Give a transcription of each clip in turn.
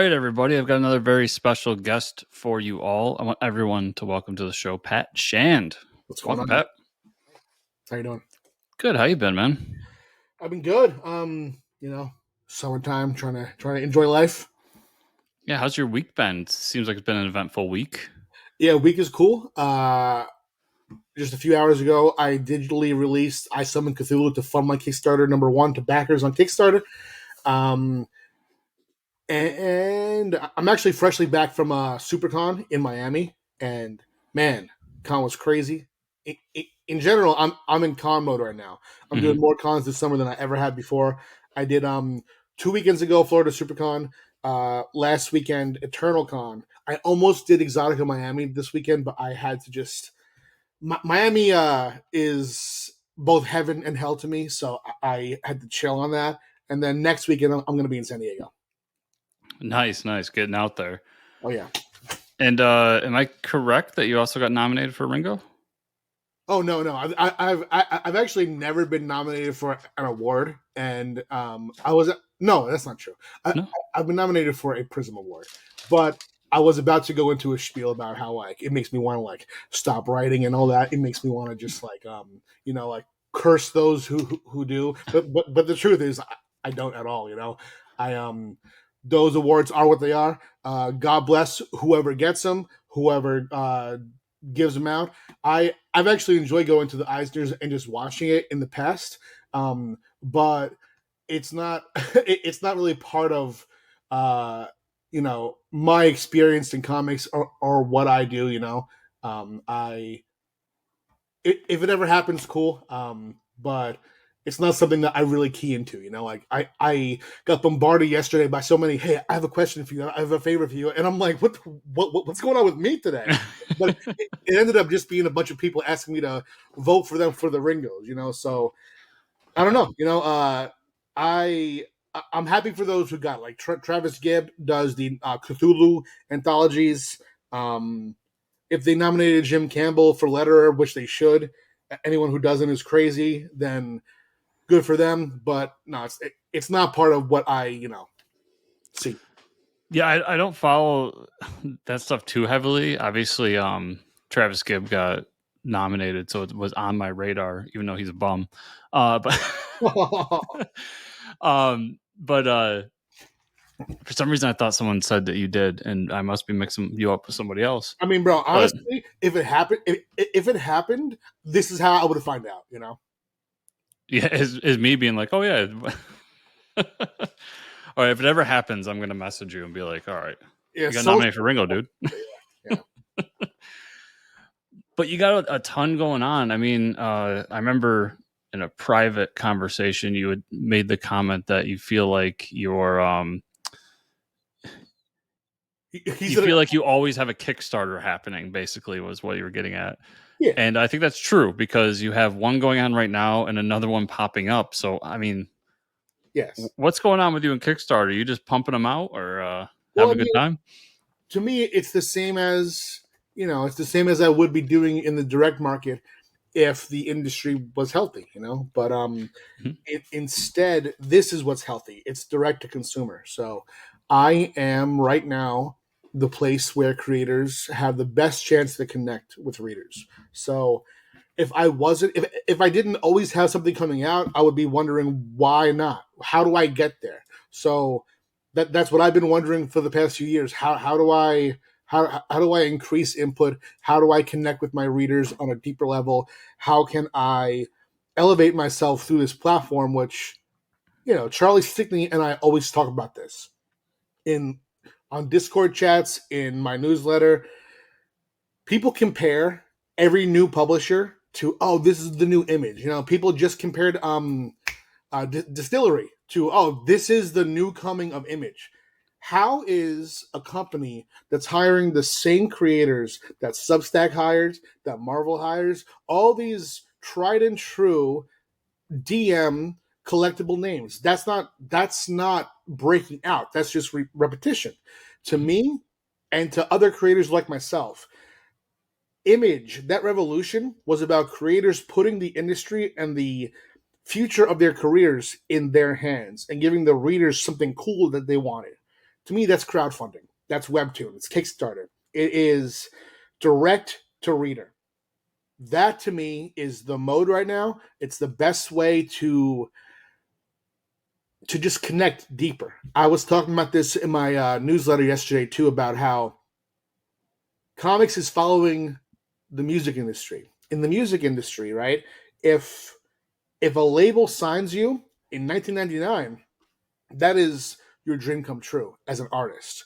right, everybody. I've got another very special guest for you all. I want everyone to welcome to the show, Pat Shand. What's going Welcome, on? Pat. How you doing? Good. How you been, man? I've been good. Summertime, trying to enjoy life. Yeah. How's your week been? Seems like it's been an eventful week. Yeah, week is cool. Just a few hours ago, I digitally released I Summon Cthulhu to fund my Kickstarter #1 to backers on Kickstarter. Um, and I'm actually freshly back from SuperCon in Miami, and man, con was crazy. In general, I'm in con mode right now. I'm doing more cons this summer than I ever had before. I did 2 weekends ago Florida SuperCon. Last weekend Eternal Con. I almost did Exotica Miami this weekend, but I had to just Miami is both heaven and hell to me, so I had to chill on that. And then next weekend I'm going to be in San Diego. Nice. Getting out there. Oh yeah. And am I correct that you also got nominated for Ringo? Oh no. I've actually never been nominated for an award, and no, that's not true. No? I've been nominated for a Prism Award, but I was about to go into a spiel about how like it makes me want to like stop writing and all that. It makes me want to just like like curse those who do. But the truth is I don't at all. Those awards are what they are. God bless whoever gets them, whoever gives them out. I've actually enjoyed going to the Eisners and just watching it in the past, but it's not it's not really part of my experience in comics or what I do. If it ever happens, cool. But it's not something that I really key into. Like I got bombarded yesterday by so many. Hey, I have a question for you. I have a favor for you, and I'm like, what's going on with me today? But it ended up just being a bunch of people asking me to vote for them for the Ringos. So I don't know. I'm happy for those who got like Travis Gibb does the Cthulhu anthologies. If they nominated Jim Campbell for letterer, which they should, anyone who doesn't is crazy. Then good for them. But no, it's not part of what I see. Yeah, I don't follow that stuff too heavily. Obviously, Travis Gibb got nominated, so it was on my radar, even though he's a bum. But for some reason, I thought someone said that you did, and I must be mixing you up with somebody else. I mean, bro, honestly, if it happened, this is how I would have found out. Yeah, is me being like, oh yeah. All right, if it ever happens, I'm gonna message you and be like, all right, Yeah, you got nominated for Ringo, dude. Yeah. But you got a ton going on. I mean, I remember in a private conversation, you had made the comment that you feel like you feel like you always have a Kickstarter happening, basically, was what you were getting at. Yeah. And I think that's true because you have one going on right now and another one popping up. So, I mean, yes. What's going on with you in Kickstarter? Are you just pumping them out or having a good time? To me, it's the same as I would be doing in the direct market if the industry was healthy, But instead, this is what's healthy. It's direct to consumer. So I am right now the place where creators have the best chance to connect with readers. So if I didn't always have something coming out, I would be wondering why not? How do I get there? So that's what I've been wondering for the past few years. How do I increase input? How do I connect with my readers on a deeper level? How can I elevate myself through this platform? Which, Charlie Stickney and I always talk about this on Discord chats, in my newsletter. People compare every new publisher to, oh, this is the new Image. People just compared Distillery to, oh, this is the new coming of Image. How is a company that's hiring the same creators that Substack hires, that Marvel hires, all these tried and true DM collectible names? That's not breaking out. That's just repetition. To me and to other creators like myself, Image, that revolution was about creators putting the industry and the future of their careers in their hands and giving the readers something cool that they wanted. To me, that's crowdfunding. That's Webtoon. It's Kickstarter. It is direct to reader. That to me is the mode right now. It's the best way to just connect deeper. I was talking about this in my newsletter yesterday too, about how comics is following the music industry. In the music industry, right? If if a label signs you in 1999, that is your dream come true as an artist.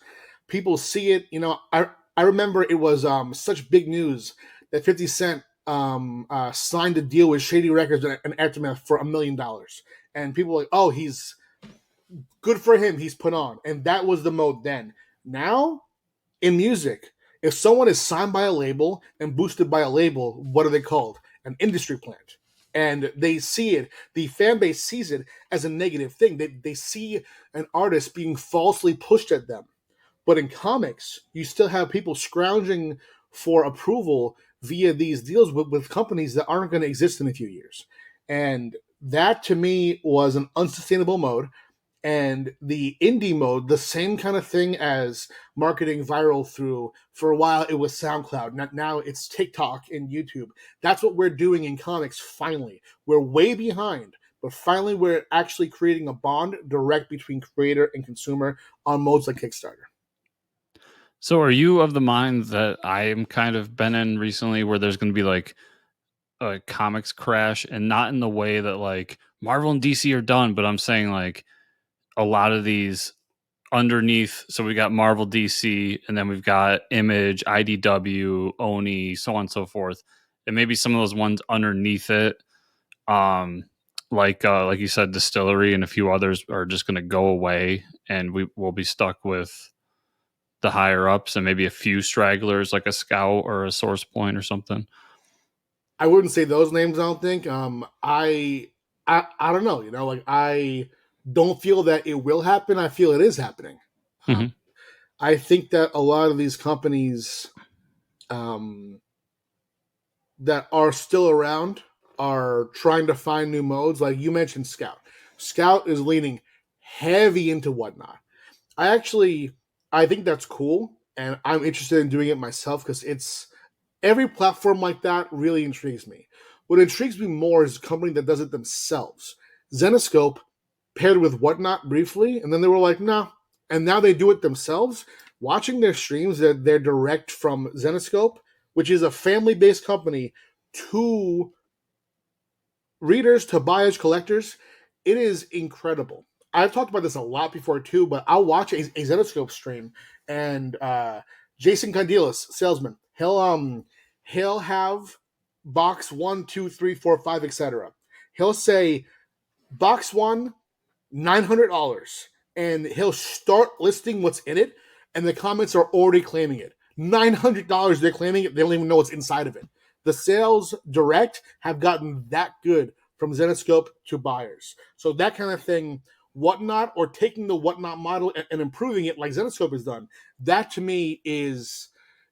People see it. I remember it was such big news that 50 Cent signed a deal with Shady Records and Aftermath for $1 million, and people were like, "Oh, he's good for him. He's put on," and that was the mode then. Now in music, if someone is signed by a label and boosted by a label, what are they called? An industry plant. And they see it, the fan base sees it as a negative thing. They see an artist being falsely pushed at them. But in comics, you still have people scrounging for approval via these deals with companies that aren't going to exist in a few years. And that to me was an unsustainable mode. And the indie mode, the same kind of thing as marketing viral through, for a while it was SoundCloud. Now it's TikTok and YouTube. That's what we're doing in comics finally. We're way behind, but finally we're actually creating a bond direct between creator and consumer on modes like Kickstarter. So are you of the mind that I am kind of been in recently where there's going to be like a comics crash, and not in the way that like Marvel and DC are done, but I'm saying like a lot of these underneath. So we got Marvel, DC, and then we've got Image, IDW, Oni, so on and so forth. And maybe some of those ones underneath it, um, like you said, Distillery and a few others are just going to go away, and we will be stuck with the higher ups and maybe a few stragglers like a Scout or a Source Point or something. I wouldn't say those names. I don't think. I don't know. Like I don't feel that it will happen. I feel it is happening. Mm-hmm. I think that a lot of these companies um, that are still around are trying to find new modes. Like you mentioned, Scout. Scout is leaning heavy into whatnot. I think that's cool, and I'm interested in doing it myself because it's every platform like that really intrigues me. What intrigues me more is a company that does it themselves. Zenoscope paired with Whatnot briefly, and then they were like, no. And now they do it themselves. Watching their streams, they're direct from Zenoscope, which is a family based company, to readers, to buyers, collectors. It is incredible. I've talked about this a lot before too, but I'll watch a Zenoscope stream, and Jason Candelas, salesman, he'll have box 1, 2, 3, 4, 5, etc. He'll say box one, $900, and he'll start listing what's in it, and the comments are already claiming it. $900, they're claiming it. They don't even know what's inside of it. The sales direct have gotten that good from Zenoscope to buyers. So that kind of thing, Whatnot, or taking the Whatnot model and improving it like Zenoscope has done, that to me is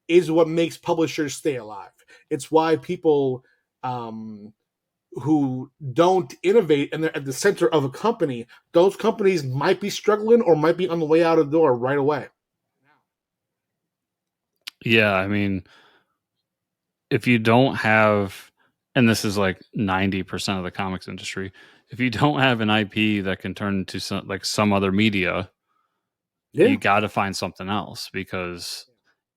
what makes publishers stay alive. It's why people who don't innovate and they're at the center of a company, those companies might be struggling or might be on the way out of the door right away. Yeah, I mean, if you don't have, and this is like 90% of the comics industry, if you don't have an IP that can turn into some other media, Yeah. you got to find something else, because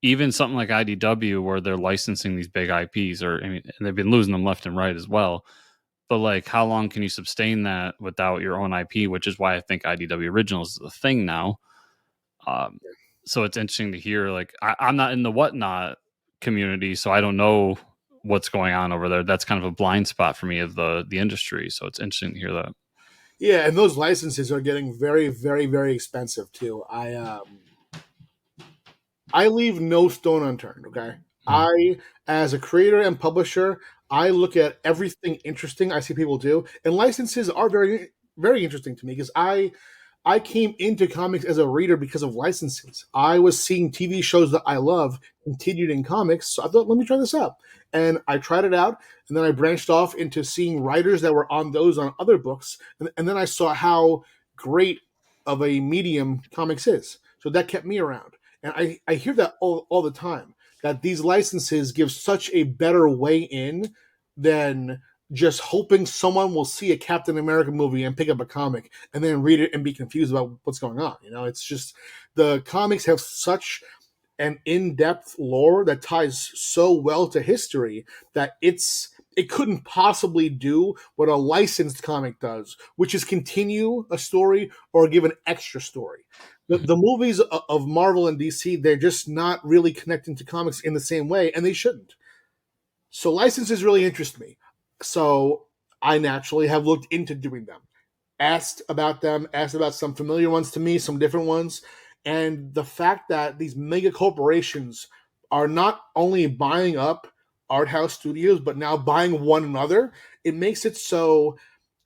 even something like IDW where they're licensing these big IPs, or I mean, and they've been losing them left and right as well. But like, how long can you sustain that without your own IP? Which is why I think IDW Originals is the thing now. Um, so it's interesting to hear. Like, I'm not in the Whatnot community, so I don't know what's going on over there. That's kind of a blind spot for me of the industry. So it's interesting to hear that. Yeah, and those licenses are getting very, very, very expensive too. I leave no stone unturned. Okay, Mhm. as a creator and publisher, I look at everything interesting I see people do, and licenses are very, very interesting to me because I came into comics as a reader because of licenses. I was seeing TV shows that I love continued in comics, so I thought, let me try this out. And I tried it out, and then I branched off into seeing writers that were on those on other books, and then I saw how great of a medium comics is. So that kept me around. And I hear that all the time, that these licenses give such a better way in than just hoping someone will see a Captain America movie and pick up a comic and then read it and be confused about what's going on. It's just the comics have such an in-depth lore that ties so well to history that it couldn't possibly do what a licensed comic does, which is continue a story or give an extra story. The movies of Marvel and DC, they're just not really connecting to comics in the same way, and they shouldn't. So licenses really interest me. So I naturally have looked into doing them, asked about some familiar ones to me, some different ones, and the fact that these mega corporations are not only buying up art house studios but now buying one another, it makes it so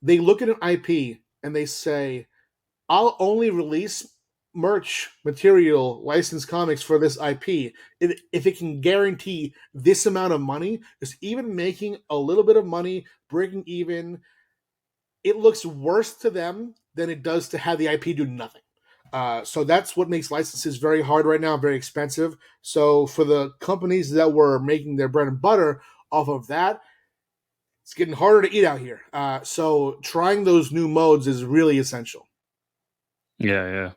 they look at an IP and they say, "I'll only release merch material licensed comics for this IP if it can guarantee this amount of money, because even making a little bit of money, breaking even, it looks worse to them than it does to have the IP do nothing." So that's what makes licenses very hard right now, very expensive. So for the companies that were making their bread and butter off of that, it's getting harder to eat out here. So trying those new modes is really essential. Yeah, yeah.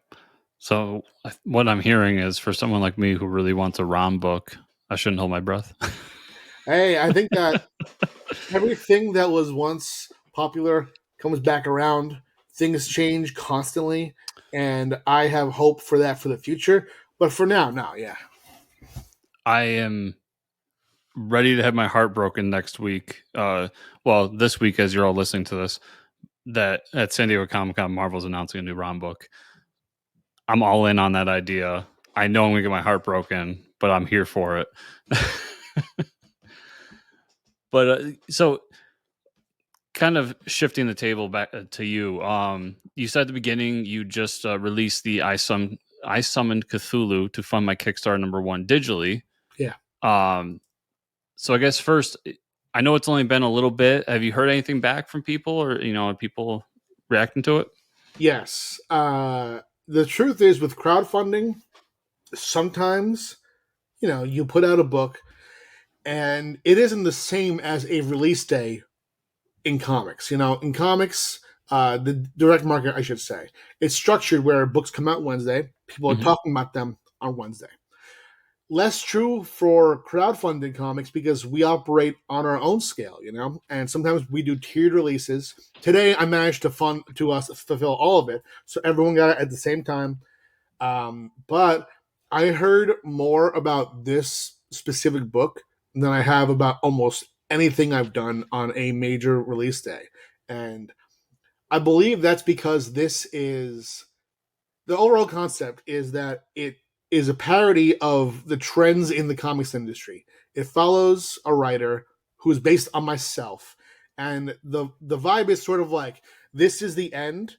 So what I'm hearing is, for someone like me who really wants a ROM book, I shouldn't hold my breath. Hey, I think that everything that was once popular comes back around. Things change constantly, and I have hope for that for the future. But for now, no, yeah. I am ready to have my heart broken next week. Well, this week, as you're all listening to this, that at San Diego Comic Con, Marvel's announcing a new ROM book. I'm all in on that idea. I know I'm gonna get my heart broken, but I'm here for it. But so, kind of shifting the table back to you. You said at the beginning you just released the I summoned Cthulhu to fund my Kickstarter #1 digitally. Yeah. Um, so I guess first, I know it's only been a little bit. Have you heard anything back from people, or are people reacting to it? Yes. The truth is, with crowdfunding, sometimes, you put out a book and it isn't the same as a release day in comics. In comics, the direct market, I should say, it's structured where books come out Wednesday, people are Hmm. talking about them on Wednesday. Less true for crowdfunded comics because we operate on our own scale, and sometimes we do tiered releases. Today, I managed to fund to us fulfill all of it, so everyone got it at the same time. But I heard more about this specific book than I have about almost anything I've done on a major release day, and I believe that's because this is the overall concept is that it is a parody of the trends in the comics industry. It follows a writer who is based on myself, and the vibe is sort of like, this is the end.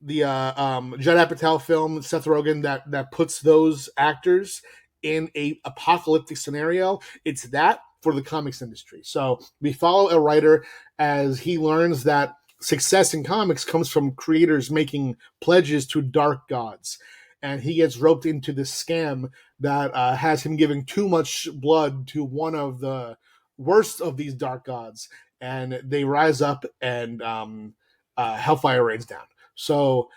The Judd Apatow film, Seth Rogen, that puts those actors in a apocalyptic scenario. It's that for the comics industry. So we follow a writer as he learns that success in comics comes from creators making pledges to dark gods, and he gets roped into this scam that has him giving too much blood to one of the worst of these dark gods, and they rise up, and hellfire rains down. So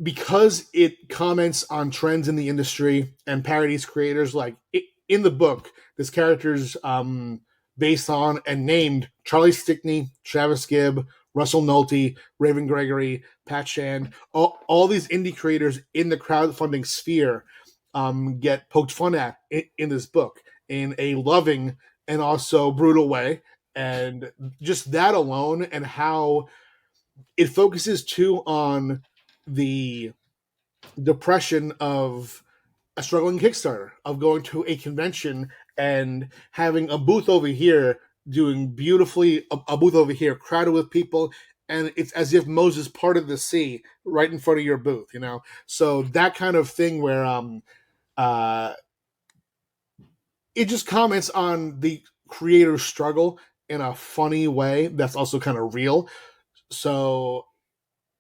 because it comments on trends in the industry and parodies creators, like in the book, this character's based on and named Charlie Stickney, Travis Gibb, Russell Nolte, Raven Gregory, Pat Shand, all these indie creators in the crowdfunding sphere get poked fun at in this book in a loving and also brutal way. And just that alone, and how it focuses too on the depression of a struggling Kickstarter, of going to a convention and having a booth over here doing beautifully, a booth over here crowded with people, and it's as if Moses parted the sea right in front of your booth. So that kind of thing where uh it just comments on the creator's struggle in a funny way that's also kind of real. So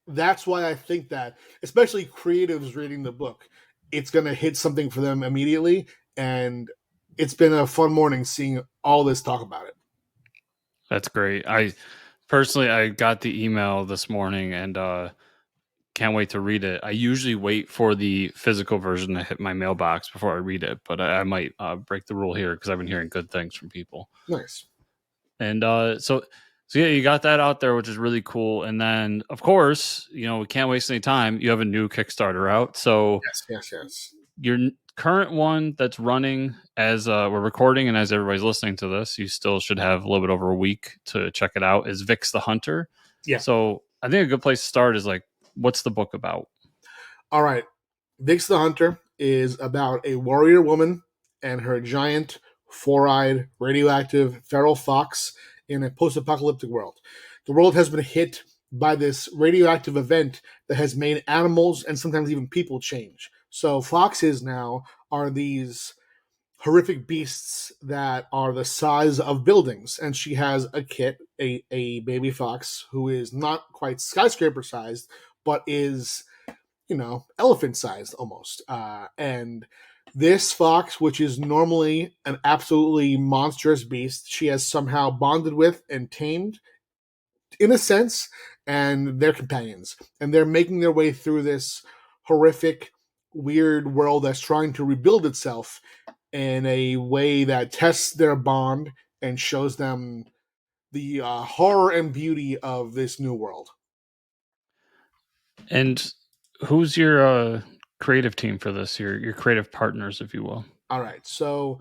that's why I think that, especially creatives reading the book, it's going to hit something for them immediately. And it's been a fun morning seeing all this talk about it. That's great. I personally I got the email this morning and can't wait to read it. I usually wait for the physical version to hit my mailbox before I read it, but I might break the rule here because I've been hearing good things from people. Nice. And so yeah, you got that out there, which is really cool. And then, of course, we can't waste any time. You have a new Kickstarter out. So Yes, yes, yes. your current one that's running as we're recording and as everybody's listening to this, you still should have a little bit over a week to check it out. Is Vix the Hunter? Yeah. So I think a good place to start is like, what's the book about? All right. Vix the Hunter is about a warrior woman and her giant, four-eyed, radioactive feral fox in a post-apocalyptic world. The world has been hit by this radioactive event that has made animals and sometimes even people change. So foxes now are these horrific beasts that are the size of buildings. And she has a kit, a baby fox, who is not quite skyscraper sized, but is, elephant sized almost. And this fox, which is normally an absolutely monstrous beast, she has somehow bonded with and tamed in a sense, and they're companions. And they're making their way through this horrific, weird world that's trying to rebuild itself in a way that tests their bond and shows them the horror and beauty of this new world. And who's your creative team for this? Your creative partners, if you will. All right, so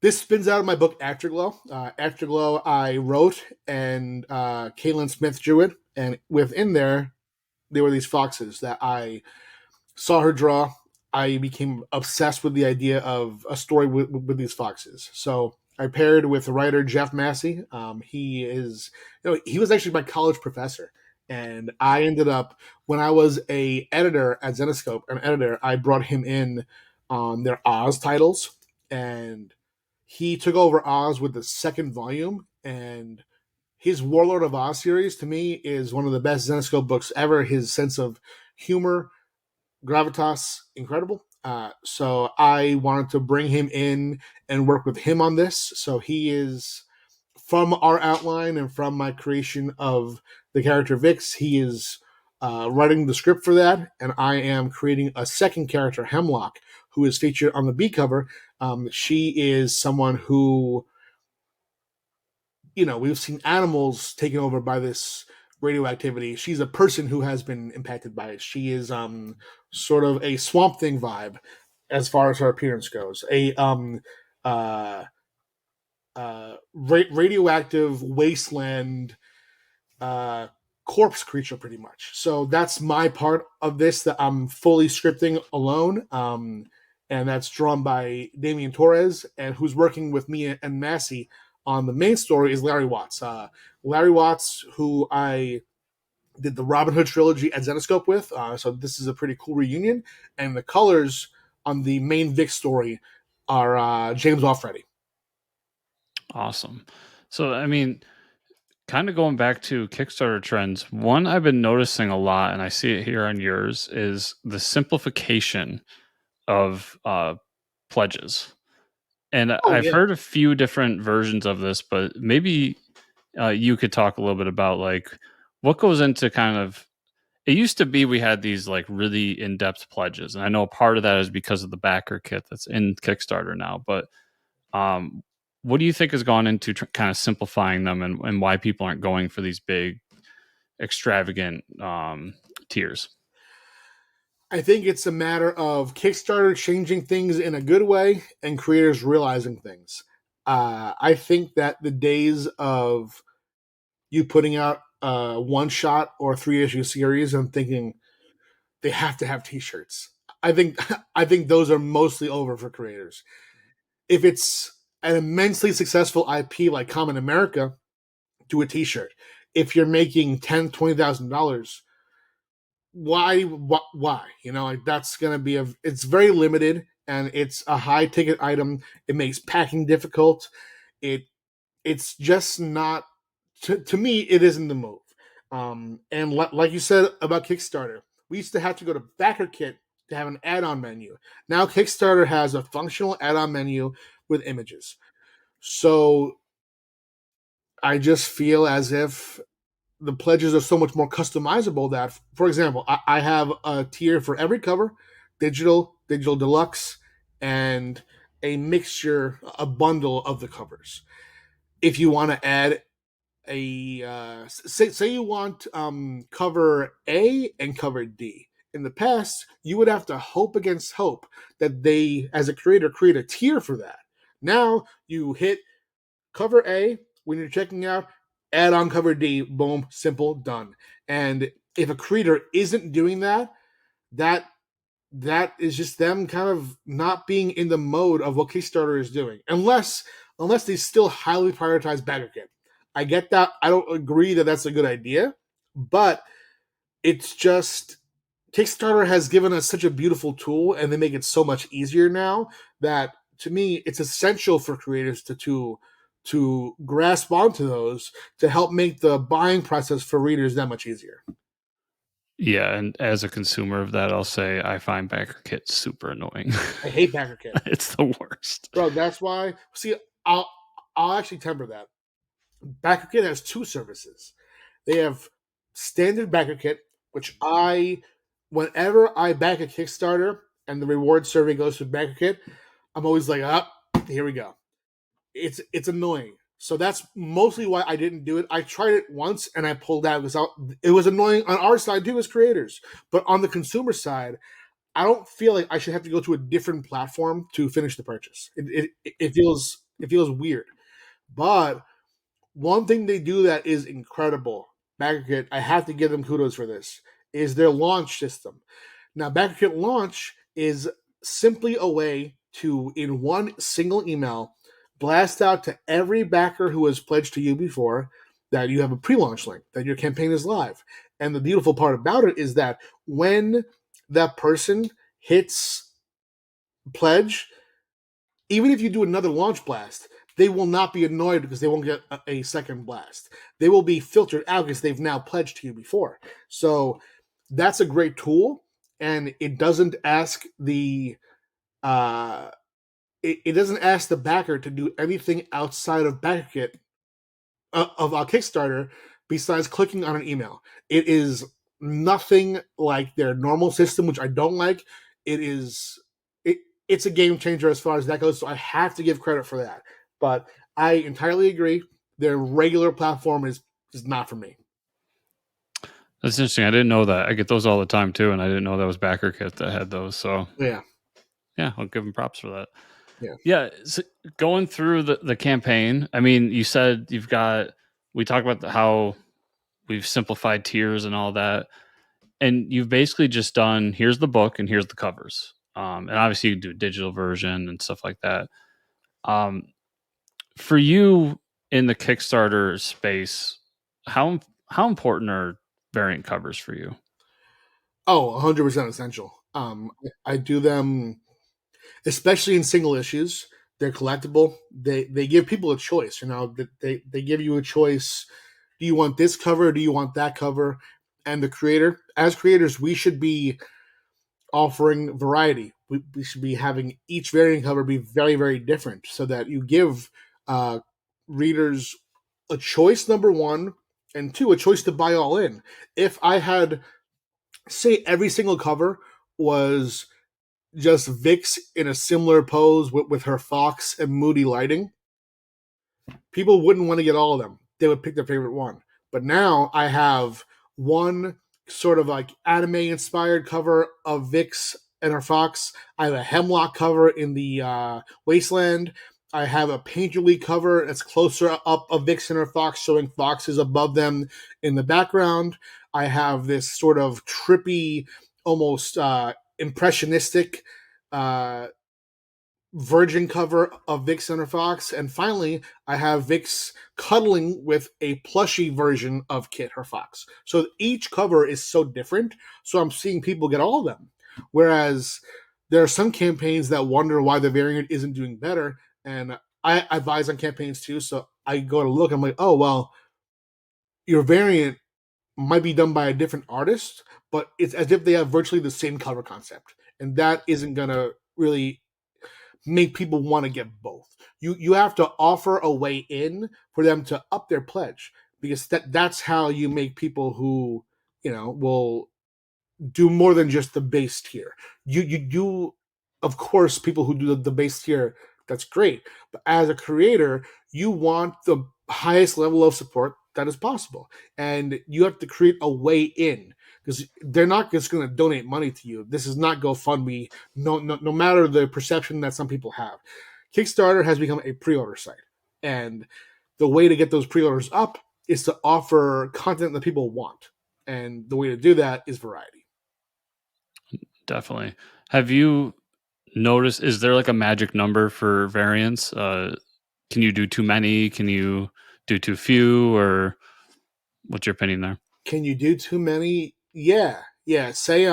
this spins out of my book Afterglow. Afterglow, I wrote, and Caitlin Smith drew it, and within there were these foxes that I saw her draw. I became obsessed with the idea of a story with these foxes. So I paired with the writer Jeff Massey. He is, he was actually my college professor, and I ended up when I was a editor at Zenescope, an editor. I brought him in on their Oz titles, and he took over Oz with the second volume. And his Warlord of Oz series to me is one of the best Zenescope books ever. His sense of humor, gravitas, incredible. So I wanted to bring him in and work with him on this. So he is from our outline and from my creation of the character Vix. He is writing the script for that, and I am creating a second character, Hemlock, who is featured on the B cover. She is someone who, we've seen animals taken over by this radioactivity. She's a person who has been impacted by it. She is sort of a Swamp Thing vibe as far as her appearance goes. A uh, radioactive wasteland uh, corpse creature, pretty much. So that's my part of this that I'm fully scripting alone. And that's drawn by Damian Torres, and who's working with me and Massey on the main story is Larry Watts. Larry Watts, who I did the Robin Hood trilogy at Zenescope with. So this is a pretty cool reunion. And the colors on the main Vic story are James Offreddy. Awesome. So I mean, kind of going back to Kickstarter trends, one I've been noticing a lot, and I see it here on yours, is the simplification of pledges. And Oh I've yeah, heard a few different versions of this, but maybe you could talk a little bit about like what goes into kind of. It used to be we had these like really in-depth pledges, and I know part of that is because of the backer kit that's in Kickstarter now. But um, what do you think has gone into kind of simplifying them, and why people aren't going for these big, extravagant tiers? I think it's a matter of Kickstarter changing things in a good way and creators realizing things. I think that the days of you putting out a one shot or 3 issue series and thinking they have to have t-shirts. I think I think those are mostly over for creators. If it's an immensely successful IP like Common America, do a t-shirt. If you're making $10,000, 20,000, why? Like that's gonna be it's very limited and it's a high ticket item. It makes packing difficult. It it's just not to me. It isn't the move. And like you said about Kickstarter, we used to have to go to BackerKit to have an add-on menu. Now Kickstarter has a functional add-on menu with images. So I just feel as if the pledges are so much more customizable that, for example, I have a tier for every cover, digital, digital deluxe, and a mixture, a bundle of the covers. If you want to add say you want cover A and cover D. In the past, you would have to hope against hope that they, as a creator, create a tier for that. Now you hit cover A when you're checking out, add on cover D, boom, simple, done. And if a creator isn't doing that, that that is just them kind of not being in the mode of what Kickstarter is doing. Unless they still highly prioritize BackerKit. I get that. I don't agree that that's a good idea, but it's just Kickstarter has given us such a beautiful tool, and they make it so much easier now that to me it's essential for creators to grasp onto those to help make the buying process for readers that much easier. Yeah, and as a consumer of that, I'll say I find BackerKit super annoying. I hate BackerKit. It's the worst. Bro, that's why. See, I'll I'll actually temper that. BackerKit has two services. They have standard BackerKit, which whenever I back a Kickstarter and the reward survey goes to BackerKit, I'm always like, up, here we go. It's annoying. So that's mostly why I didn't do it. I tried it once and I pulled out because it was annoying on our side too as creators. But on the consumer side, I don't feel like I should have to go to a different platform to finish the purchase. It feels weird. But one thing they do that is incredible, BackerKit, I have to give them kudos for this, is their launch system. Now, BackerKit Launch is simply a way to, in one single email, blast out to every backer who has pledged to you before that you have a pre-launch link, that your campaign is live. And the beautiful part about it is that when that person hits pledge, even if you do another launch blast, they will not be annoyed because they won't get a second blast. They will be filtered out because they've now pledged to you before. So that's a great tool, and it doesn't ask uh, it doesn't ask the backer to do anything outside of BackerKit of a Kickstarter besides clicking on an email. It is nothing like their normal system, which I don't like. It is it, it's a game changer as far as that goes. So I have to give credit for that. But I entirely agree. Their regular platform is not for me. That's interesting. I didn't know that. I get those all the time too, and I didn't know that was BackerKit that had those. So Yeah, yeah, I'll give them props for that. yeah. Yeah, so going through the campaign, I mean, you said we talked about how we've simplified tiers and all that, and you've basically just done here's the book and here's the covers. And obviously you do a digital version and stuff like that. Um, for you in the Kickstarter space, how important are variant covers for you? Oh, 100% essential. I do them especially in single issues. They're collectible. They give people a choice. They give you a choice. Do you want this cover? Do you want that cover? And the creator, as creators, we should be offering variety. We should be having each variant cover be very, very different so that you give uh, readers a choice, number one, and two, a choice to buy all in. If I had, say, every single cover was just Vixx in a similar pose with her fox and moody lighting, people wouldn't want to get all of them. They would pick their favorite one. But now I have one sort of like anime inspired cover of Vixx and her fox. I have a Hemlock cover in the Wasteland. I have a painterly cover that's closer up of Vixx and her fox, showing foxes above them in the background. I have this sort of trippy, almost impressionistic uh, virgin cover of Vixx and her fox, and finally, I have Vixx cuddling with a plushy version of Kit, her fox. So each cover is so different. So I'm seeing people get all of them. Whereas there are some campaigns that wonder why the variant isn't doing better, and I advise on campaigns too. So I go to look, I'm like, oh well, your variant might be done by a different artist, but it's as if they have virtually the same cover concept. and that isn't gonna really make people want to get both. You have to offer a way in for them to up their pledge, because that's how you make people who will do more than just the base tier. You do, of course, people who do the base tier, that's great. But as a creator, you want the highest level of support that is possible, and you have to create a way in, because they're not just going to donate money to you. This is not GoFundMe. No matter the perception that some people have, Kickstarter has become a pre-order site, and the way to get those pre-orders up is to offer content that people want, and the way to do that is variety. Definitely. Have you noticed, is there like a magic number for variants? Can you do too many? Can you do too few? Or what's your opinion there? Can you do too many? Yeah, yeah. Say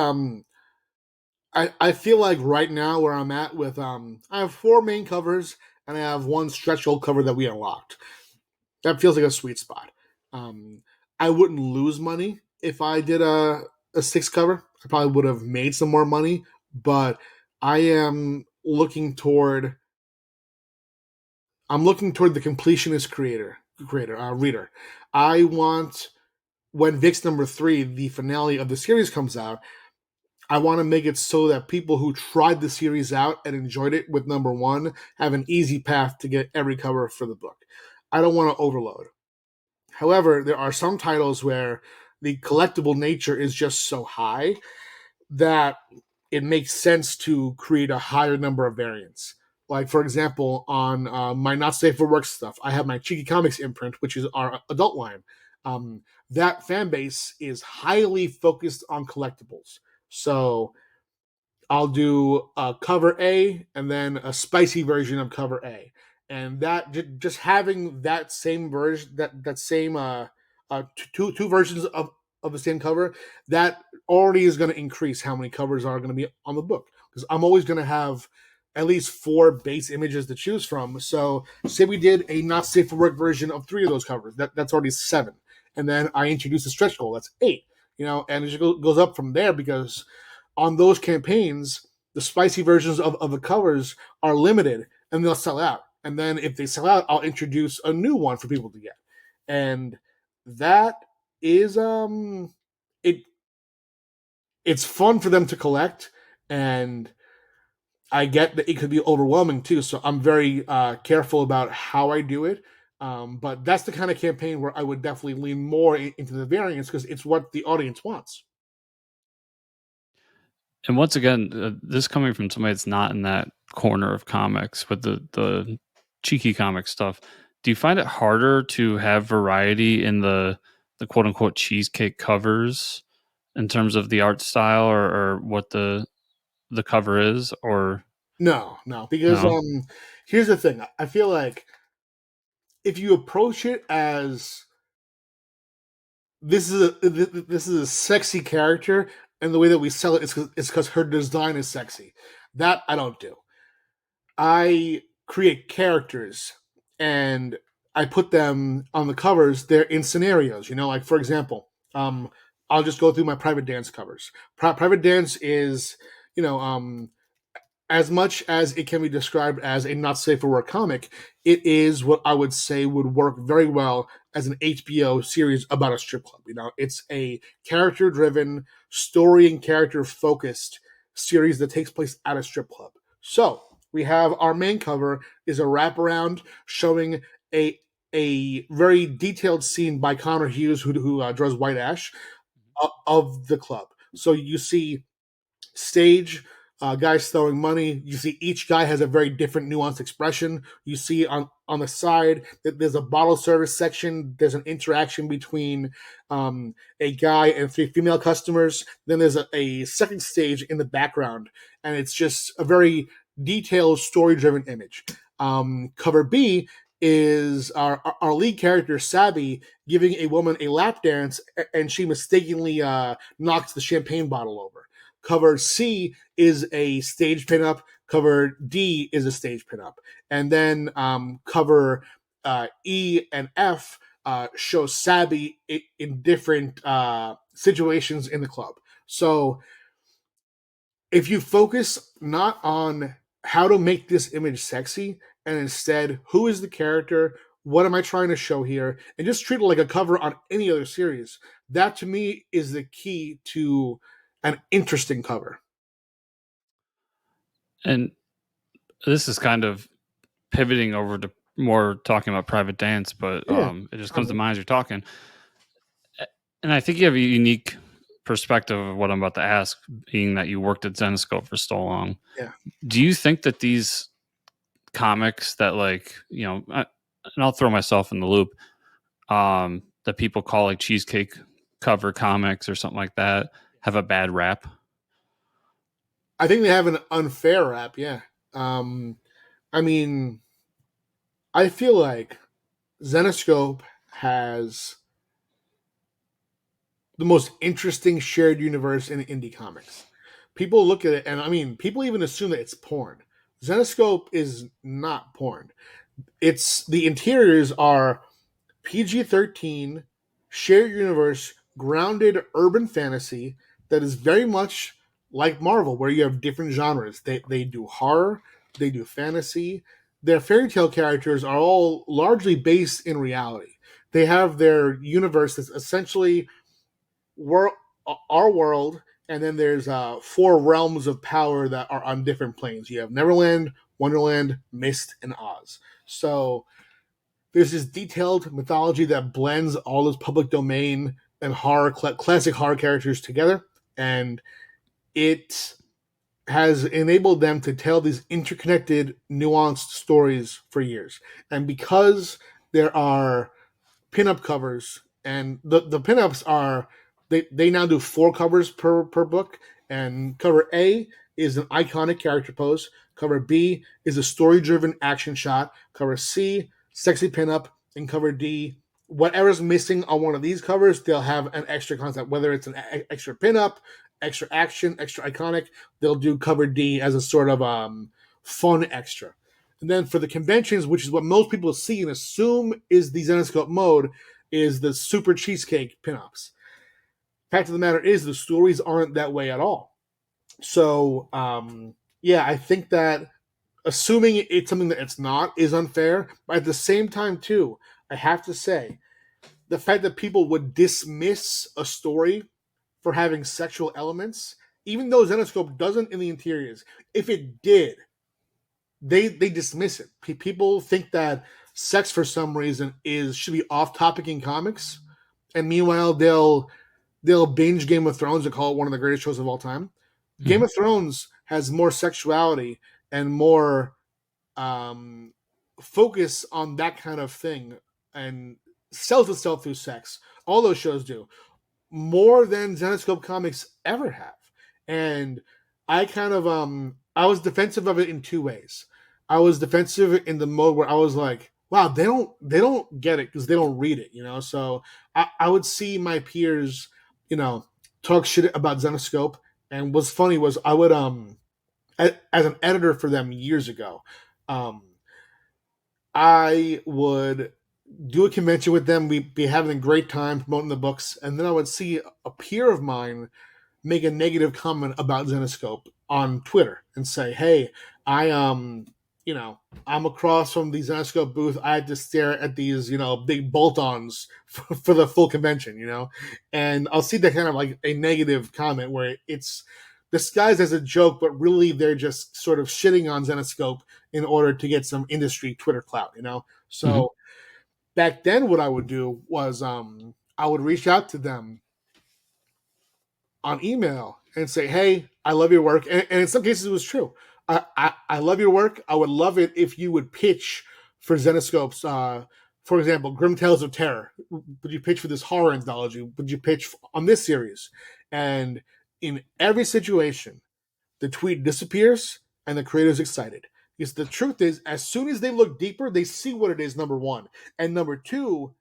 I feel like right now where I'm at with I have 4 main covers and I have 1 stretch goal cover that we unlocked. That feels like a sweet spot. Um, I wouldn't lose money if I did a 6 cover. I probably would have made some more money, but I am looking toward I'm looking toward the completionist reader. I want, when Vixx number 3, the finale of the series, comes out, I want to make it so that people who tried the series out and enjoyed it with number 1 have an easy path to get every cover for the book. I don't want to overload. However, there are some titles where the collectible nature is just so high that it makes sense to create a higher number of variants. Like, for example, on my Not Safe for Work stuff, I have my Cheeky Comics imprint, which is our adult line. Um, that fan base is highly focused on collectibles. So I'll do a cover A and then a spicy version of cover A, and that just having that same version, that same two versions of the same cover, that already is going to increase how many covers are going to be on the book, because I'm always going to have at least 4 base images to choose from. So say we did a not safe for work version of 3 of those covers, that's already 7, and then I introduce a stretch goal, that's 8. And it just goes up from there, because on those campaigns, the spicy versions of the covers are limited and they'll sell out. And then if they sell out, I'll introduce a new one for people to get. And that is it it's fun for them to collect, and I get that it could be overwhelming too. So I'm very careful about how I do it. But that's the kind of campaign where I would definitely lean more into the variants, because it's what the audience wants. And once again, this coming from somebody that's not in that corner of comics with the cheeky comic stuff, do you find it harder to have variety in the quote unquote cheesecake covers in terms of the art style, or what the cover is, or No, no, because no? here's the thing. I feel like if you approach it as this is a sexy character, and the way that we sell it is because her design is sexy, that I don't do. I create characters and I put them on the covers. They're in scenarios, like, for example, I'll just go through my Private Dance covers. Private Dance is, you know, as much as it can be described as a not safe for work comic, it is what I would say would work very well as an HBO series about a strip club. It's a character driven, story and character focused series that takes place at a strip club. So we have our main cover is a wraparound showing a very detailed scene by Connor Hughes, who draws White Ash, of the club. So you see stage, guys throwing money. You see each guy has a very different nuanced expression. You see on the side that there's a bottle service section. There's an interaction between a guy and 3 female customers. Then there's a second stage in the background, and it's just a very detailed, story-driven image. Cover B is our lead character Sabby giving a woman a lap dance, and she mistakenly knocks the champagne bottle over. Cover C is a stage pinup. Cover D is a stage pinup. And then cover E and F show Sabby in different situations in the club. So if you focus not on how to make this image sexy and instead who is the character, what am I trying to show here, and just treat it like a cover on any other series, that to me is the key to an interesting cover. And this is kind of pivoting over to more talking about Private Dance, but Yeah. it just comes to mind as you're talking. And I think you have a unique perspective of what I'm about to ask, being that you worked at Zenescope for so long. Yeah. Do you think that these comics that, like, and I'll throw myself in the loop, that people call like cheesecake cover comics or something like that, have a bad rap? I think they have an unfair rap, yeah. Um, I mean, I feel like Zenoscope has the most interesting shared universe in indie comics. People look at it, and I mean, people even assume that it's porn. Zenoscope is not porn. It's the interiors are PG-13, shared universe, grounded urban fantasy that is very much like Marvel, where you have different genres. They do horror, they do fantasy. Their fairy tale characters are all largely based in reality. They have their universe that's essentially world, our world, and then there's four realms of power that are on different planes. You have Neverland, Wonderland, Mist, and Oz. So there's this detailed mythology that blends all those public domain and horror, classic horror characters together, and it has enabled them to tell these interconnected, nuanced stories for years. And because there are pinup covers, and the pinups are they now do four covers per book, and cover A is an iconic character pose. Cover B is a story driven action shot. Cover C, sexy pinup, and cover D, whatever's missing on one of these covers, they'll have an extra concept, whether it's an extra pinup, extra action, extra iconic. They'll do cover D as a sort of fun extra. And then for the conventions, which is what most people see and assume is the Zenescope mode, is the super cheesecake pinups. Fact of the matter is, the stories aren't that way at all. So, yeah, I think that assuming it's something that it's not is unfair. But at the same time, too, I have to say the fact that people would dismiss a story for having sexual elements, even though Zenoscope doesn't in the interiors, if it did, they dismiss it. People think that sex for some reason is should be off topic in comics, and meanwhile they'll binge Game of Thrones and call it one of the greatest shows of all time. Game Mhm. of Thrones has more sexuality and more um, focus on that kind of thing and sells itself through sex. All those shows do more than Zenoscope comics ever have. And I kind of I was defensive of it in two ways. I was defensive in the mode where I was like, wow, they don't get it because they don't read it, you know. So I would see my peers, you know, talk shit about Zenoscope. And what's funny was I would as an editor for them years ago, um I would do a convention with them. We'd be having a great time promoting the books, and then I would see a peer of mine make a negative comment about Zenoscope on Twitter and say, "Hey, I you know, I'm across from the Zenoscope booth. I had to stare at these, you know, big bolt-ons for the full convention, you know." And I'll see that kind of like a negative comment where it's disguised as a joke, but really they're just sort of shitting on Zenoscope in order to get some industry Twitter clout, you know. Mhm. So back then, what I would do was I would reach out to them on email and say, "Hey, I love your work," and in some cases it was true. I love your work. I would love it if you would pitch for Zenoscopes. For example, Grim Tales of Terror. Would you pitch for this horror anthology? Would you pitch on this series? And in every situation, the tweet disappears and the creator's excited. Because the truth is, as soon as they look deeper, they see what it is, number one. And number two,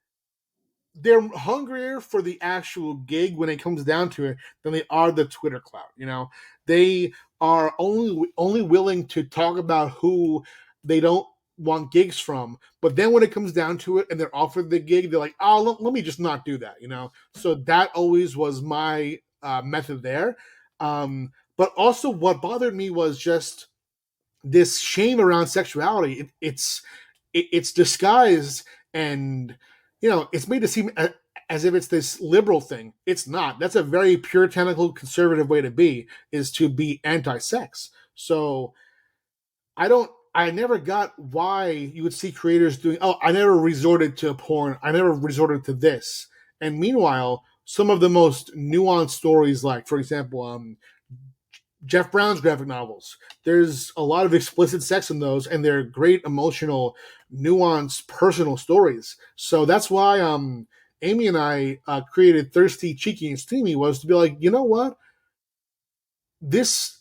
they're hungrier for the actual gig when it comes down to it than they are the Twitter clout. You know, they are only willing to talk about who they don't want gigs from, but then when it comes down to it and they're offered the gig, they're like, "Oh, let me just not do that." You know, so that always was my method there. But also, what bothered me was just this shame around sexuality. It's disguised, and it's made to seem as if it's this liberal thing. It's not. That's a very puritanical, conservative way to be, is to be anti-sex. So I never got why you would see creators doing, oh, I never resorted to porn, I never resorted to this. And meanwhile, some of the most nuanced stories, like for example, Jeff Brown's graphic novels. There's a lot of explicit sex in those, and they're great emotional, nuanced, personal stories. So that's why Amy and I created Thirsty, Cheeky, and Steamy, was to be like, you know what? This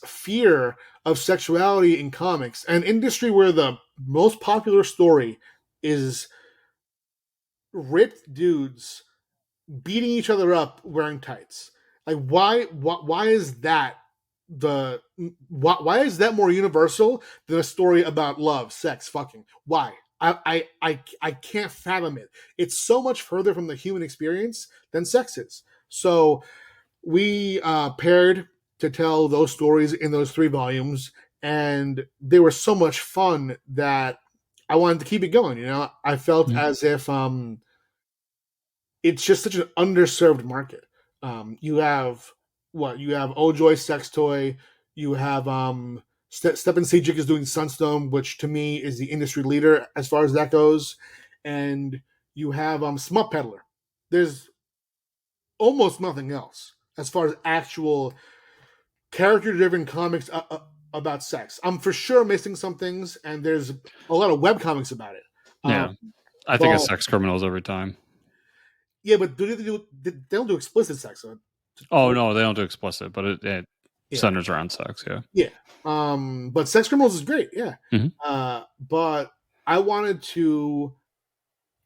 fear of sexuality in comics, an industry where the most popular story is ripped dudes beating each other up wearing tights. Like why is that the why is that more universal than a story about love, sex, fucking? Why? I can't fathom it. It's so much further from the human experience than sex is. So we paired to tell those stories in those 3 volumes, and they were so much fun that I wanted to keep it going. I felt Mhm. as if it's just such an underserved market. You have what? You have Ojoy Sex Toy. You have Stepan Sejic is doing Sunstone, which to me is the industry leader as far as that goes. And you have Smut Peddler. There's almost nothing else as far as actual character-driven comics about sex. I'm for sure missing some things, and there's a lot of web comics about it. Um, Yeah, I think of but sex criminals every time. yeah, but they don't do explicit sex. Oh no, they don't do explicit, but it Yeah, centers around sex. Yeah. yeah. But Sex Criminals is great. Yeah. Hmm. But I wanted to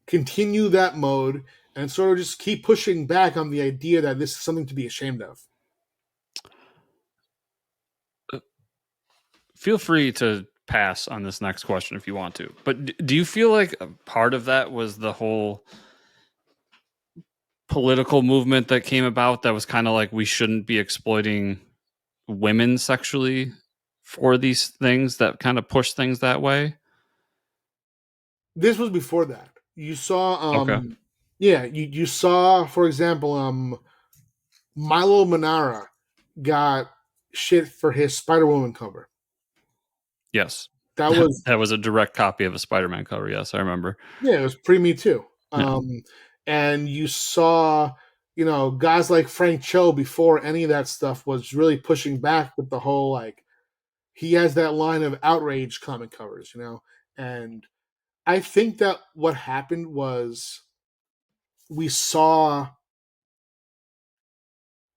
continue that mode and sort of just keep pushing back on the idea that this is something to be ashamed of. Feel free to pass on this next question if you want to. But do you feel like a part of that was the whole political movement that came about that was kind of like we shouldn't be exploiting women sexually for these things that kind of push things that way? This was before that. You saw, Okay. yeah, you saw, for example, Milo Manara got shit for his Spider Woman cover. Yes. That was That was a direct copy of a Spider-Man cover. Yes, I remember. Yeah, it was pre Me Too. Yeah. And you saw, guys like Frank Cho before any of that stuff was really pushing back with the whole like he has that line of outrage comic covers, and I think that what happened was we saw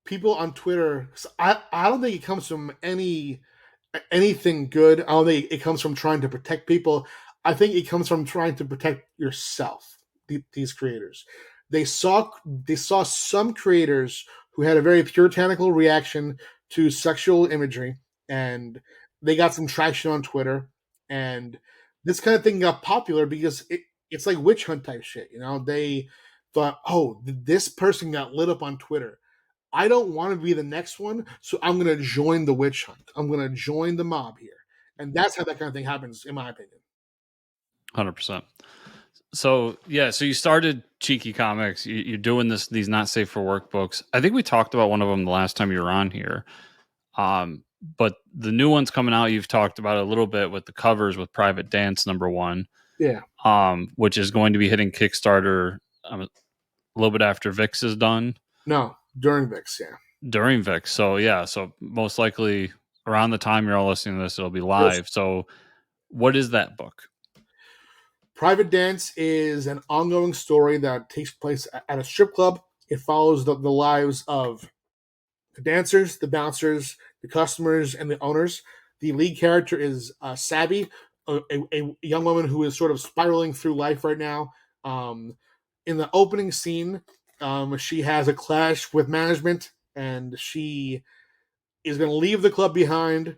people on Twitter. I don't think it comes from anything good. I don't think it comes from trying to protect people. I think it comes from trying to protect yourself. These creators, they saw some creators who had a very puritanical reaction to sexual imagery, and they got some traction on Twitter. And this kind of thing got popular because it's like witch hunt type shit. They thought, oh, this person got lit up on Twitter. I don't want to be the next one, so I'm going to join the witch hunt. I'm going to join the mob here. And that's how that kind of thing happens, in my opinion. 100%. So yeah, so you started Cheeky Comics. You're doing these not safe for work books. I think we talked about one of them the last time you were on here. But the new one's coming out. You've talked about it a little bit with the covers with Private Dance #1, Yeah. which is going to be hitting Kickstarter a little bit after Vixx is done, No, during Vix, yeah. during Vixx. So yeah, so most likely around the time you're all listening to this, it'll be Yes. live. So what is that book? Private Dance is an ongoing story that takes place at a strip club. It follows the lives of the dancers, the bouncers, the customers, and the owners. The lead character is Sabby, a young woman who is sort of spiraling through life right now. In the opening scene, she has a clash with management, and she is going to leave the club behind.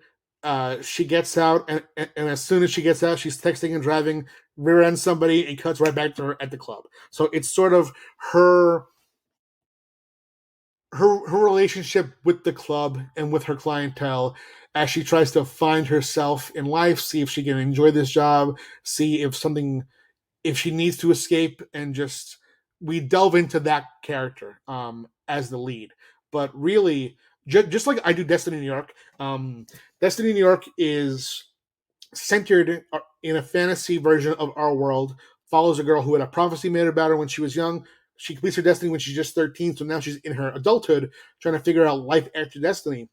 She gets out, and as soon as she gets out, she's texting and driving, rear ends somebody, and cuts right back to her at the club. So it's sort of her her relationship with the club and with her clientele as she tries to find herself in life, see if she can enjoy this job, see if she needs to escape, and just we delve into that character as the lead. But really, just like I do Destiny New York, Destiny New York is centered in a fantasy version of our world. Follows a girl who had a prophecy made about her when she was young. She completes her destiny when she's just 13, so now she's in her adulthood trying to figure out life after destiny.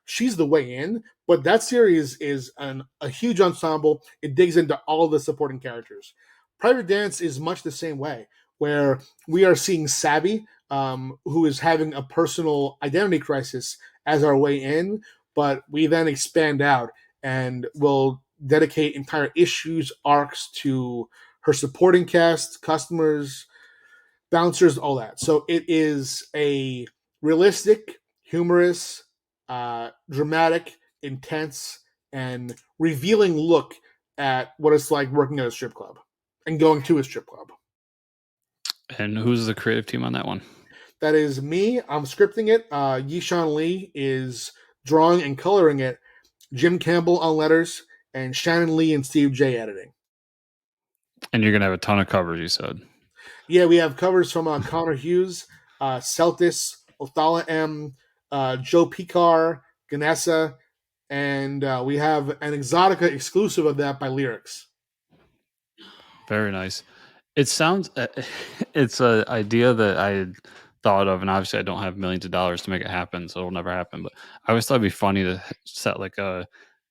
She's the way in, but that series is a huge ensemble. It digs into all the supporting characters. Private Dance is much the same way, where we are seeing Savvy, who is having a personal identity crisis as our way in, but we then expand out and will dedicate entire issues, arcs to her supporting cast, customers, bouncers, all that. So it is a realistic, humorous, dramatic, intense, and revealing look at what it's like working at a strip club and going to a strip club. And who's the creative team on that one? That is me. I'm scripting it. Yishan Lee is drawing and coloring it. Jim Campbell on letters, and Shannon Lee and Steve J editing. And you're gonna have a ton of covers, you said. Yeah, we have covers from Connor Hughes, Celtis, Othala M, Joe Picar, Ganessa, and we have an Exotica exclusive of that by Lyrics. Very nice. It sounds it's an idea that I had thought of, and obviously I don't have millions of dollars to make it happen, so it'll never happen. But I always thought it'd be funny to set like a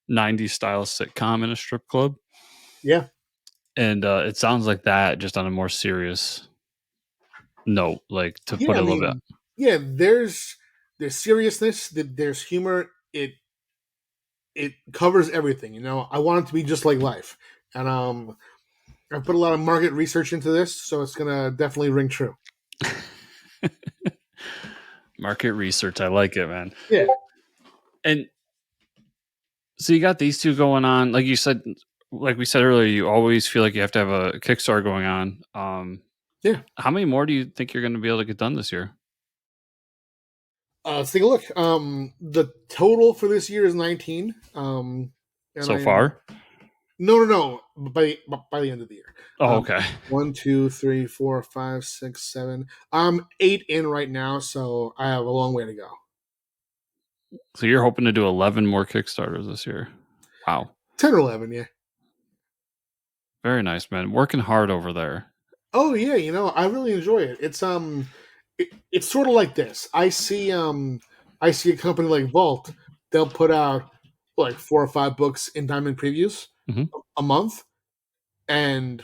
'90s style sitcom in a strip club, Yeah, and it sounds like that, just on a more serious note, like to yeah. put I it a little bit. mean, yeah. There's seriousness. There's humor. It covers everything. You know, I want it to be just like life, and I put a lot of market research into this, so it's gonna definitely ring true. Market research, I like it, man. Yeah, And so you got these two going on, like you said, like we said earlier. You always feel like you have to have a Kickstarter going on. yeah. How many more do you think you're going to be able to get done this year Let's take a look. The total for this year is 19. And so I'm far? no. By the end of the year, Oh, um, okay. 1, 2, 3, 4, 5, 6, 7. I'm 8 in right now, so I have a long way to go. So you're hoping to do 11 more Kickstarters this year. Wow. 10 or 11, yeah. Very nice, man. Working hard over there. Oh yeah, I really enjoy it. It's sort of like this. I see a company like Vault. They'll put out like 4 or 5 books in Diamond previews Hmm. a month, and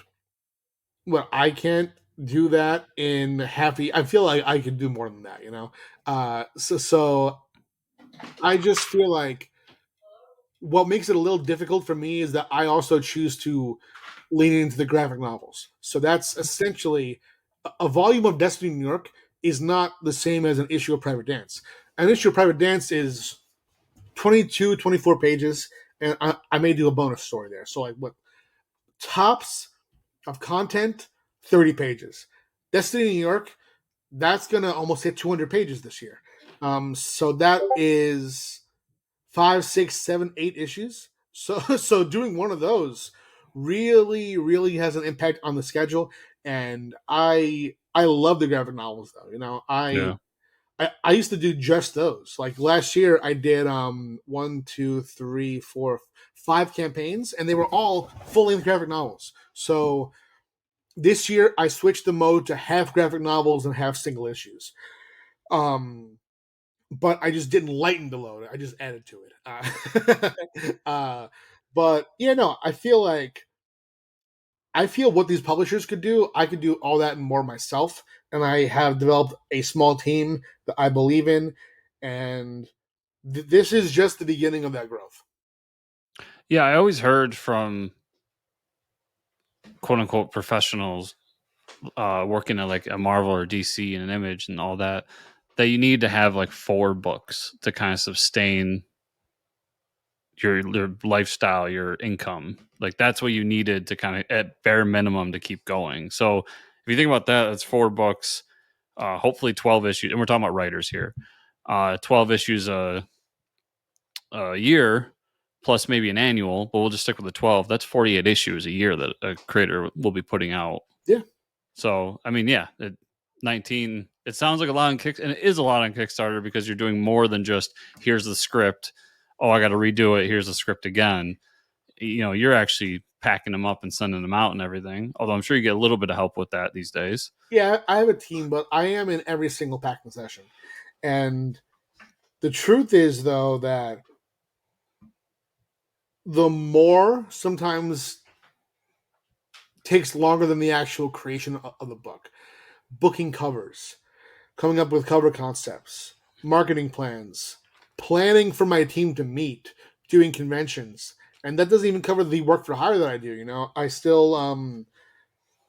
well, I can't do that in I feel like I could do more than that. So I just feel like what makes it a little difficult for me is that I also choose to lean into the graphic novels. So that's essentially a volume of Destiny New York is not the same as an issue of Private Dance. An issue of Private Dance is 22, 24 pages, and I may do a bonus story there. So like what tops of content, 30 pages. Destiny New York, that's gonna almost hit 200 pages this year. So that is 5, 6, 7, 8 issues. So so doing one of those really has an impact on the schedule. And I love the graphic novels though. Yeah. I used to do just those. Like last year I did 1, 2, 3, 4, 5 campaigns, and they were all full length graphic novels. So this year I switched the mode to half graphic novels and half single issues. Um, but I just didn't lighten the load. I just added to it. But yeah, no, I feel what these publishers could do, I could do all that and more myself. And I have developed a small team that I believe in, and this is just the beginning of that growth. Yeah, I always heard from quote unquote professionals working at like a Marvel or DC and an Image and all that, that you need to have like 4 books to kind of sustain your lifestyle, your income. Like that's what you needed to kind of at bare minimum to keep going. So if you think about that, that's 4 books, hopefully 12 issues, and we're talking about writers here. 12 issues a year, plus maybe an annual, but we'll just stick with the 12. That's 48 issues a year that a creator will be putting out. Yeah. So, I mean, yeah, 19, it sounds like a lot on Kickstarter, and it is a lot on Kickstarter because you're doing more than just here's the script. Oh, I got to redo it. Here's the script again. You're actually packing them up and sending them out and everything. Although I'm sure you get a little bit of help with that these days. Yeah, I have a team, but I am in every single packing session. And the truth is, though, that the more sometimes takes longer than the actual creation of the book. Booking covers, coming up with cover concepts, marketing plans, planning for my team to meet, doing conventions. And that doesn't even cover the work for hire that I do. I still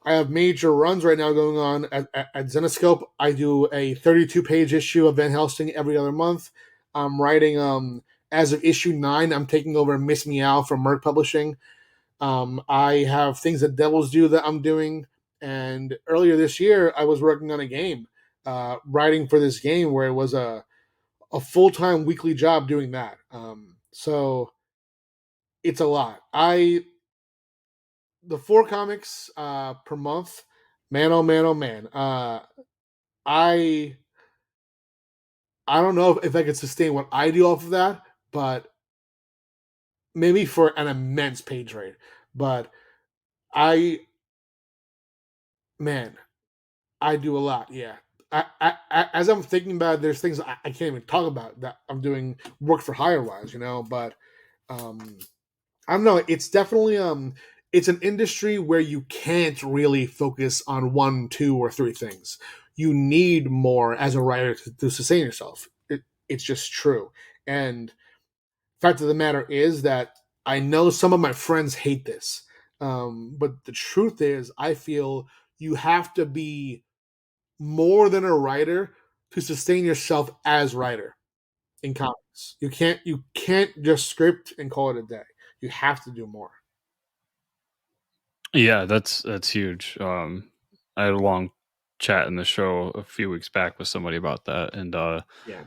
I have major runs right now going on at Zenoscope. I do a 32-page issue of Van Helsing every other month. I'm writing as of issue 9, I'm taking over Miss Meow from Merck Publishing. I have things that Devils do that I'm doing. And earlier this year, I was working on a game, writing for this game where it was a full time weekly job doing that. So it's a lot. The 4 comics per month, man, oh man, oh man. I I don't know if I could sustain what I do off of that, but maybe for an immense page rate. But I, man, I do a lot. Yeah. As I'm thinking about it, there's things I can't even talk about that I'm doing work for hire wise, but um, I don't know. It's definitely it's an industry where you can't really focus on one, two, or three things. You need more as a writer to sustain yourself. It's just true. And fact of the matter is that I know some of my friends hate this, but the truth is, I feel you have to be more than a writer to sustain yourself as writer in comics. You can't just script and call it a day. You have to do more. Yeah, that's huge. I had a long chat in the show a few weeks back with somebody about that, and Yeah.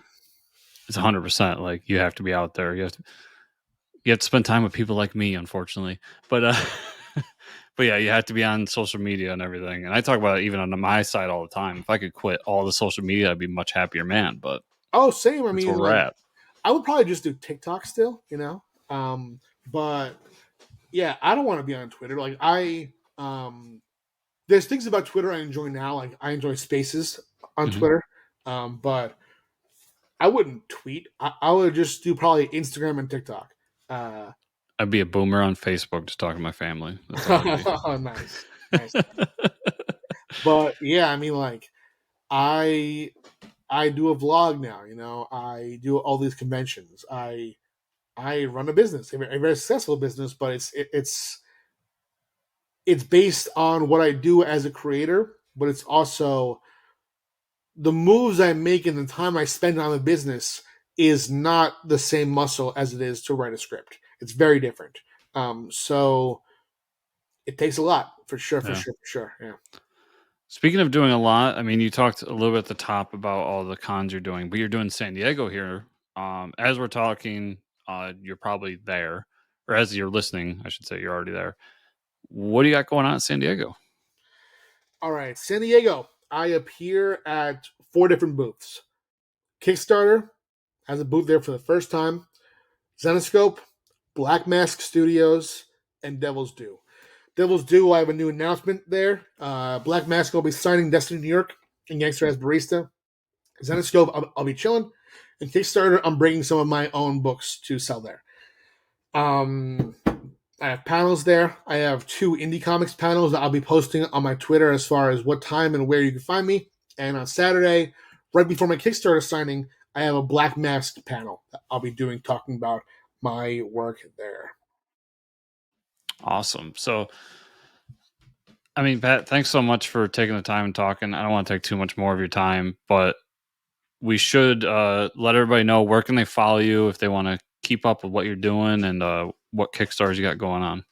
it's 100%. Like you have to be out there. You have to spend time with people like me, unfortunately. But but yeah, you have to be on social media and everything. And I talk about it even on my side all the time. If I could quit all the social media, I'd be a much happier man. But Oh, same. I that's where mean, we're like, at. I would probably just do TikTok still. But yeah, I don't want to be on Twitter. Like, there's things about Twitter I enjoy now. Like, I enjoy Spaces on Hmm. Twitter, but I wouldn't tweet. I would just do probably Instagram and TikTok. Uh, I'd be a boomer on Facebook just talking to my family. That's all I'd be. nice, nice. But yeah, I mean, like, I I do a vlog now. I do all these conventions. I run a business, a very successful business, but it's based on what I do as a creator, but it's also the moves I make and the time I spend on the business is not the same muscle as it is to write a script. It's very different. So it takes a lot for sure, for Yeah. sure, for sure. Yeah. Speaking of doing a lot, I mean, you talked a little bit at the top about all the cons you're doing, but you're doing San Diego here. As we're talking, you're probably there, or as you're listening, I should say, you're already there. What do you got going on at San Diego? All right, San Diego. I appear at 4 different booths. Kickstarter has a booth there for the first time. Zenoscope, Black Mask Studios, and Devil's Due. Devil's Due, I have a new announcement there. Black Mask will be signing Destiny New York and Gangster as Barista. Zenoscope, I'll be chilling. And Kickstarter, I'm bringing some of my own books to sell there. Um, I have panels there. I have 2 indie comics panels that I'll be posting on my Twitter as far as what time and where you can find me. And on Saturday, right before my Kickstarter signing, I have a Black Mask panel that I'll be doing talking about my work there. Awesome. So, I mean, Pat, thanks so much for taking the time and talking. I don't want to take too much more of your time, but we should let everybody know where can they follow you if they want to keep up with what you're doing and what Kickstarters you got going on.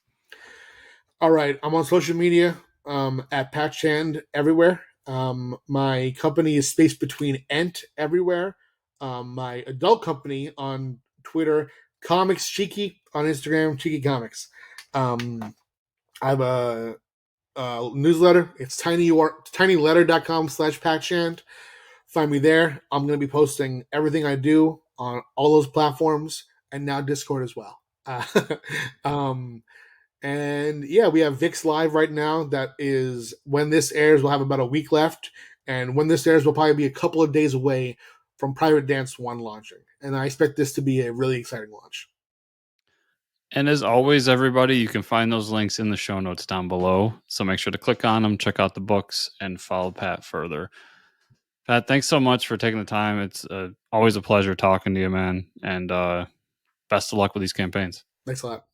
All right, I'm on social media at Patchand everywhere. My company is spaced between Ent everywhere. my adult company on Twitter, Comics Cheeky on Instagram, Cheeky Comics. I have a newsletter. It's tinyletter.com/patchant. Find me there. I'm going to be posting everything I do on all those platforms and now Discord as well. Um, and yeah, we have Vixx Live right now. That is when this airs, we'll have about a week left. And when this airs, we'll probably be a couple of days away from Private Dance 1 launching. And I expect this to be a really exciting launch. And as always, everybody, you can find those links in the show notes down below. So make sure to click on them, check out the books, and follow Pat further. Pat, thanks so much for taking the time. It's always a pleasure talking to you, man. And best of luck with these campaigns. Thanks a lot.